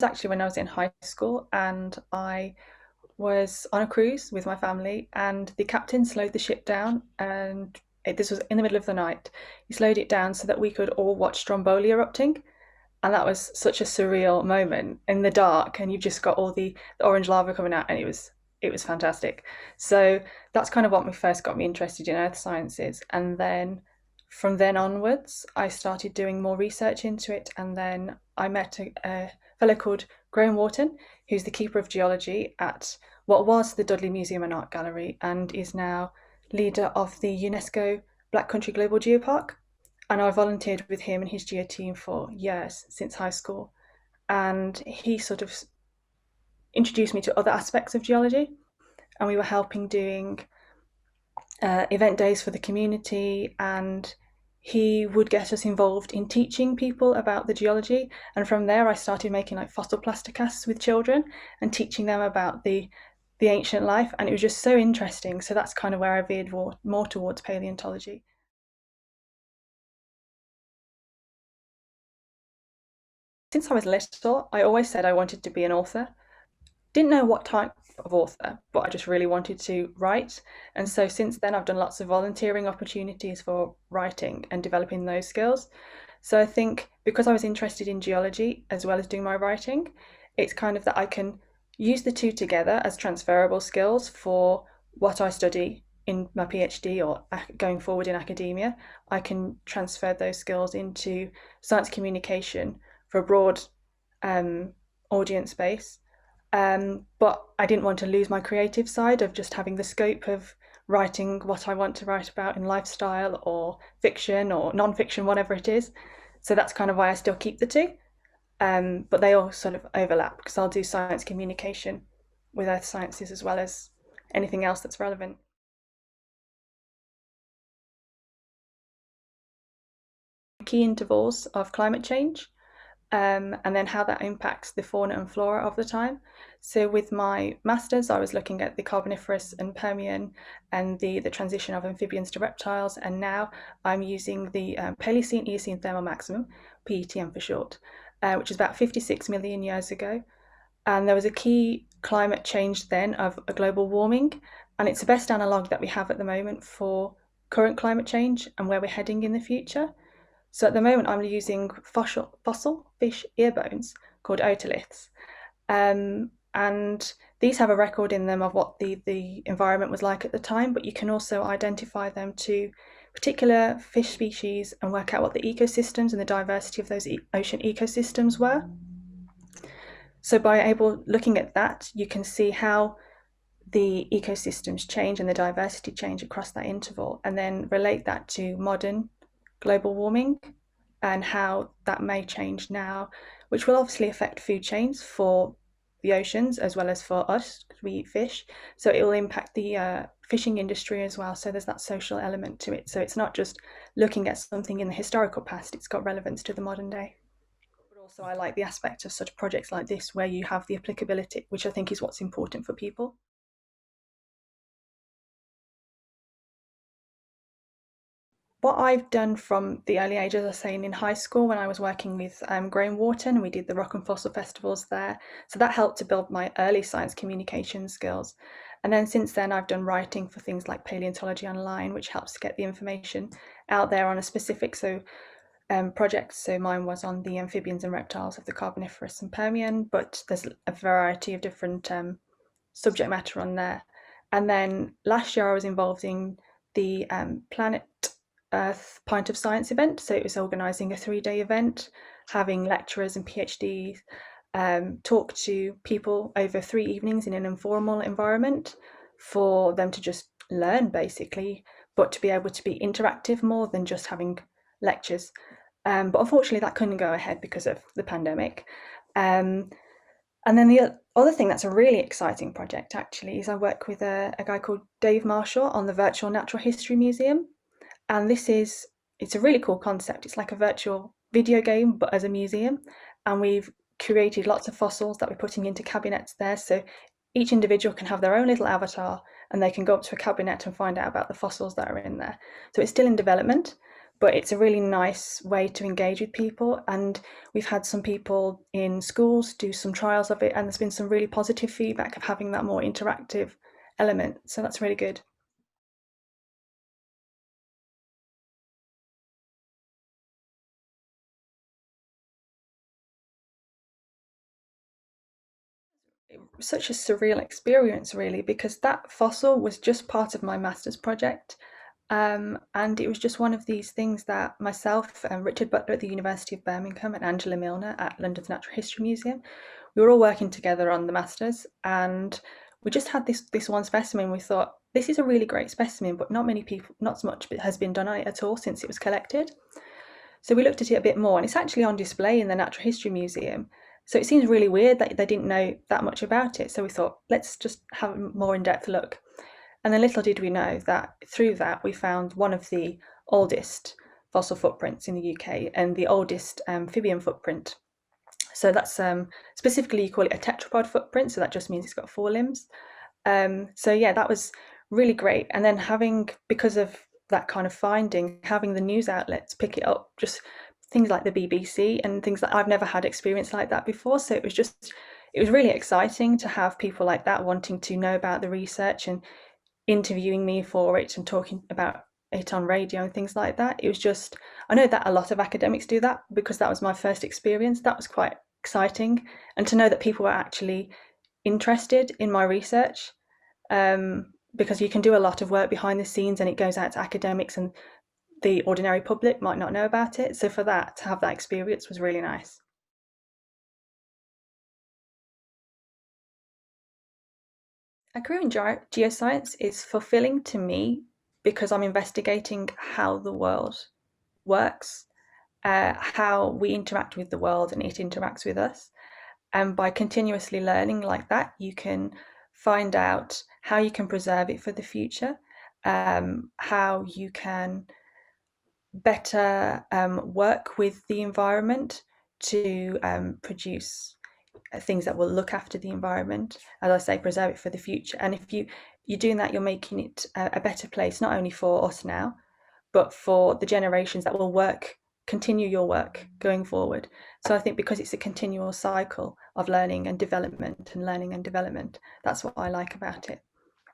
Actually when I was in high school, and I was on a cruise with my family, and the captain slowed the ship down, and this was in the middle of the night. He slowed it down so that we could all watch Stromboli erupting, and that was such a surreal moment in the dark, and you've just got all the orange lava coming out, and it was fantastic. So that's kind of what me first got me interested in earth sciences, and then from then onwards I started doing more research into it, and then I met a fellow called Graham Wharton, who's the keeper of geology at what was the Dudley Museum and Art Gallery and is now leader of the UNESCO Black Country Global Geopark. And I volunteered with him and his geo team for years since high school. And he sort of introduced me to other aspects of geology, and we were helping doing event days for the community, and he would get us involved in teaching people about the geology. And from there I started making like fossil plasticasts with children and teaching them about the ancient life, and it was just so interesting. So that's kind of where I veered more towards paleontology. Since I was little, I always said I wanted to be an author. Didn't know what type of author, but I just really wanted to write. And so since then, I've done lots of volunteering opportunities for writing and developing those skills. So I think because I was interested in geology as well as doing my writing, it's kind of that I can use the two together as transferable skills for what I study in my PhD or going forward in academia. I can transfer those skills into science communication for a broad um, audience base, but I didn't want to lose my creative side of just having the scope of writing what I want to write about in lifestyle or fiction or non-fiction, whatever it is. So that's kind of why I still keep the two. But they all sort of overlap because I'll do science communication with earth sciences as well as anything else that's relevant. Key intervals of climate change, and then how that impacts the fauna and flora of the time. So with my masters, I was looking at the Carboniferous and Permian and the transition of amphibians to reptiles, and now I'm using the Paleocene Eocene thermal maximum, PETM for short, which is about 56 million years ago. And there was a key climate change then of a global warming, and it's the best analogue that we have at the moment for current climate change and where we're heading in the future. So at the moment, I'm using fossil fish ear bones called otoliths. And these have a record in them of what the environment was like at the time, but you can also identify them to particular fish species and work out what the ecosystems and the diversity of those ocean ecosystems were. So by looking at that, you can see how the ecosystems change and the diversity change across that interval, and then relate that to modern global warming and how that may change now, which will obviously affect food chains for the oceans as well as for us because we eat fish. So it will impact the fishing industry as well. So there's that social element to it. So it's not just looking at something in the historical past, it's got relevance to the modern day. But also, I like the aspect of such projects like this where you have the applicability, which I think is what's important for people. What I've done from the early ages, as I was saying, in high school when I was working with Graham Wharton, and we did the rock and fossil festivals there. So that helped to build my early science communication skills. And then since then, I've done writing for things like Paleontology Online, which helps to get the information out there on a specific project. So mine was on the amphibians and reptiles of the Carboniferous and Permian, but there's a variety of different subject matter on there. And then last year, I was involved in the Planet Earth Pint of Science event. So it was organising a 3-day event, having lecturers and PhDs talk to people over 3 evenings in an informal environment for them to just learn basically, but to be able to be interactive more than just having lectures. But unfortunately, that couldn't go ahead because of the pandemic. Um, and then the other thing that's a really exciting project actually is I work with a guy called Dave Marshall on the Virtual Natural History Museum. And it's a really cool concept. It's like a virtual video game, but as a museum. And we've created lots of fossils that we're putting into cabinets there. So each individual can have their own little avatar and they can go up to a cabinet and find out about the fossils that are in there. So it's still in development, but it's a really nice way to engage with people. And we've had some people in schools do some trials of it, and there's been some really positive feedback of having that more interactive element. So that's really good. Such a surreal experience, really, because that fossil was just part of my master's project. And it was just one of these things that myself and Richard Butler at the University of Birmingham and Angela Milner at London's Natural History Museum, we were all working together on the masters, and we just had this one specimen. We thought this is a really great specimen, but not many people, not so much has been done on it at all since it was collected. So we looked at it a bit more, and it's actually on display in the Natural History Museum. So it seems really weird that they didn't know that much about it. So we thought, let's just have a more in-depth look. And then little did we know that through that we found one of the oldest fossil footprints in the UK and the oldest amphibian footprint. So that's specifically, you call it a tetrapod footprint. So that just means it's got four limbs. So yeah, that was really great. And then having, because of that kind of finding, having the news outlets pick it up, just things like the BBC and things that I've never had experience like that before. So it was really exciting to have people like that wanting to know about the research and interviewing me for it and talking about it on radio and things like that. It was just, I know that a lot of academics do that because that was my first experience. That was quite exciting. And to know that people were actually interested in my research, because you can do a lot of work behind the scenes and it goes out to academics and the ordinary public might not know about it. So for that, to have that experience was really nice. A career in geoscience is fulfilling to me because I'm investigating how the world works, how we interact with the world and it interacts with us. And by continuously learning like that, you can find out how you can preserve it for the future, how you can better work with the environment to produce things that will look after the environment. As I say, preserve it for the future. And if you're doing that, you're making it a better place, not only for us now, but for the generations that will continue your work going forward. So I think because it's a continual cycle of learning and development and learning and development, that's what I like about it.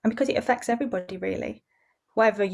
And because it affects everybody really. Whatever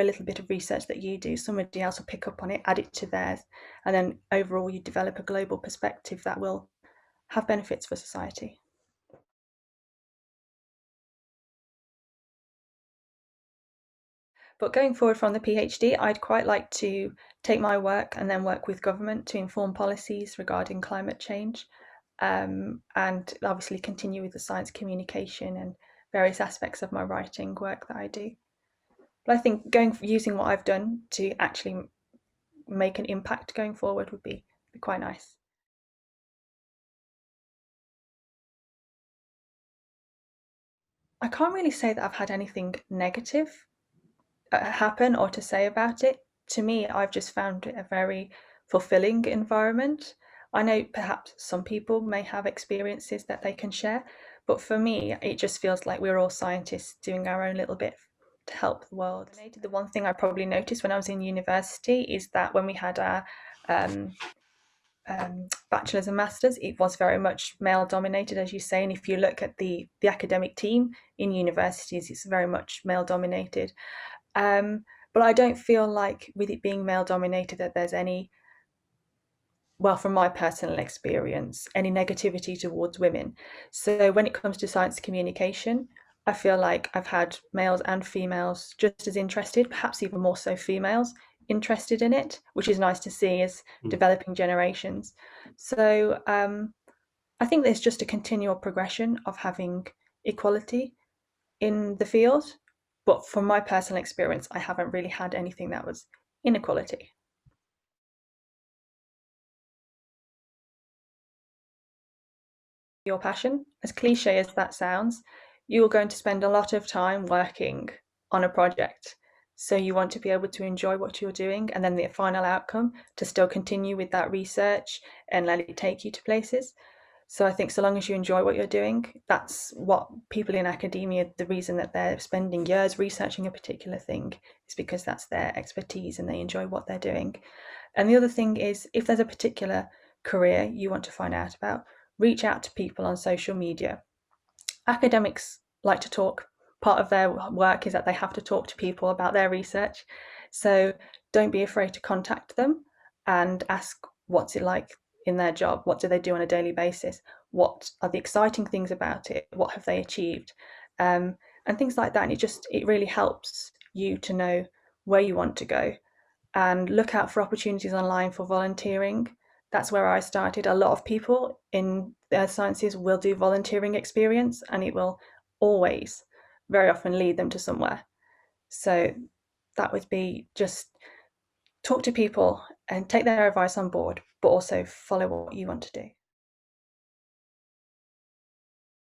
little bit of research that you do, somebody else will pick up on it, add it to theirs, and then overall you develop a global perspective that will have benefits for society. But going forward from the PhD, I'd quite like to take my work and then work with government to inform policies regarding climate change, and obviously continue with the science communication and various aspects of my writing work that I do. But I think using what I've done to actually make an impact going forward would be quite nice. I can't really say that I've had anything negative happen or to say about it. To me, I've just found it a very fulfilling environment. I know perhaps some people may have experiences that they can share, but for me, it just feels like we're all scientists doing our own little bit to help the world. The one thing I probably noticed when I was in university is that when we had our um, bachelor's and masters, it was very much male dominated, as you say. And if you look at the academic team in universities, it's very much male dominated. Um, but I don't feel like with it being male dominated that there's any, well, from my personal experience, any negativity towards women. So when it comes to science communication, I feel like I've had males and females just as interested, perhaps even more so females interested in it, which is nice to see as developing generations. So I think there's just a continual progression of having equality in the field. But from my personal experience, I haven't really had anything that was inequality. Your passion, as cliche as that sounds, you're going to spend a lot of time working on a project. So you want to be able to enjoy what you're doing and then the final outcome to still continue with that research and let it take you to places. So I think so long as you enjoy what you're doing, that's what people in academia, the reason that they're spending years researching a particular thing is because that's their expertise and they enjoy what they're doing. And the other thing is, if there's a particular career you want to find out about, reach out to people on social media. Academics like to talk. Part of their work is that they have to talk to people about their research. So don't be afraid to contact them and ask what's it like in their job, what do they do on a daily basis, what are the exciting things about it, what have they achieved, and things like that. And it really helps you to know where you want to go, and look out for opportunities online for volunteering. That's where I started. A lot of people in the earth sciences will do volunteering experience, and it will always, very often, lead them to somewhere. So that would be just talk to people and take their advice on board, but also follow what you want to do.